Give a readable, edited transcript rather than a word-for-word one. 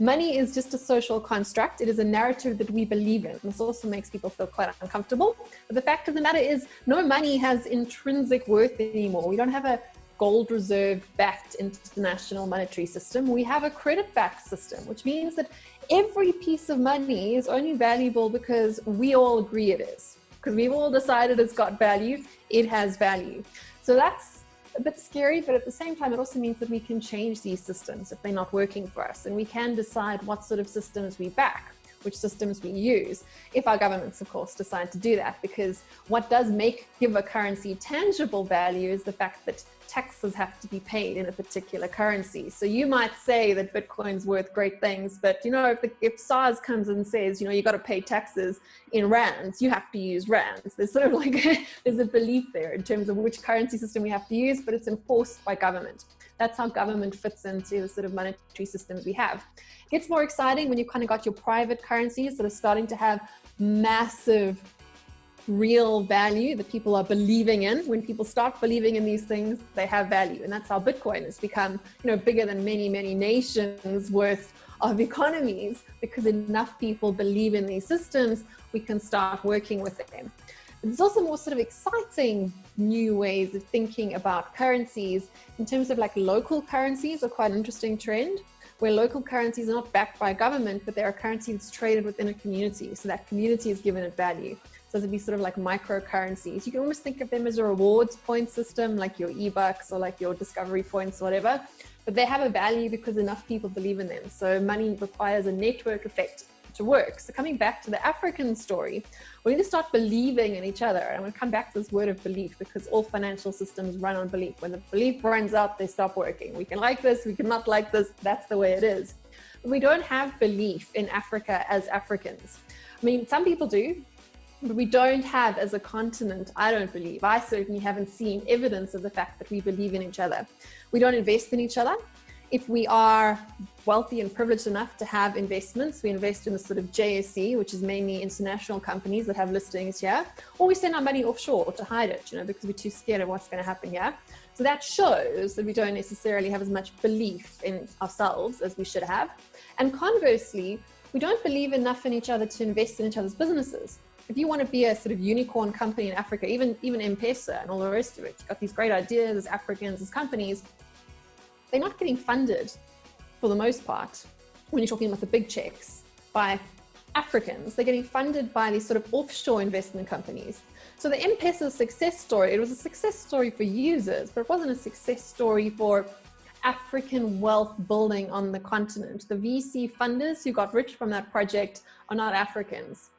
Money is just a social construct. It is a narrative that we believe in. This also makes people feel quite uncomfortable. But the fact of the matter is, no money has intrinsic worth anymore. We don't have a gold reserve backed international monetary system. We have a credit backed system, which means that every piece of money is only valuable because we all agree it is. Because we've all decided it's got value, it has value. So that's a bit scary, but at the same time, it also means that we can change these systems if they're not working for us. And we can decide what sort of systems we back, which systems we use, if our governments, of course, decide to do that. Because what does give a currency tangible value is the fact that taxes have to be paid in a particular currency. So you might say that Bitcoin's worth great things, but if SARS comes and says, you got to pay taxes in rands, you have to use rands. There's sort of like there's a belief there in terms of which currency system we have to use, but it's enforced by government. That's how government fits into the sort of monetary systems we have. It gets more exciting when you've kind of got your private currencies that are starting to have massive real value that people are believing in. When people start believing in these things, they have value. And that's how Bitcoin has become, bigger than many, many nations worth of economies, because enough people believe in these systems, we can start working with them. There's also more sort of exciting new ways of thinking about currencies in terms of like local currencies are quite an interesting trend, where local currencies are not backed by government, but they are currency that's traded within a community. So that community is given it value. So it'd be sort of like microcurrencies. You can almost think of them as a rewards point system, like your e-bucks or like your discovery points or whatever, but they have a value because enough people believe in them. So money requires a network effect to work. So coming back to the African story, we need to start believing in each other. And I'm going to come back to this word of belief, because all financial systems run on belief. When the belief runs out, they stop working. We can like this, we can not like this. That's the way it is. But we don't have belief in Africa as Africans. I mean, some people do, but we don't have as a continent, I don't believe. I certainly haven't seen evidence of the fact that we believe in each other. We don't invest in each other. If we are wealthy and privileged enough to have investments, we invest in the sort of JSE, which is mainly international companies that have listings here, or we send our money offshore to hide it, because we're too scared of what's going to happen here. So that shows that we don't necessarily have as much belief in ourselves as we should have. And conversely, we don't believe enough in each other to invest in each other's businesses. If you want to be a sort of unicorn company in Africa, even M-Pesa and all the rest of it, you've got these great ideas as Africans, as companies, they're not getting funded for the most part, when you're talking about the big checks, by Africans. They're getting funded by these sort of offshore investment companies. So the M-Pesa success story, it was a success story for users, but it wasn't a success story for African wealth building on the continent. The VC funders who got rich from that project are not Africans.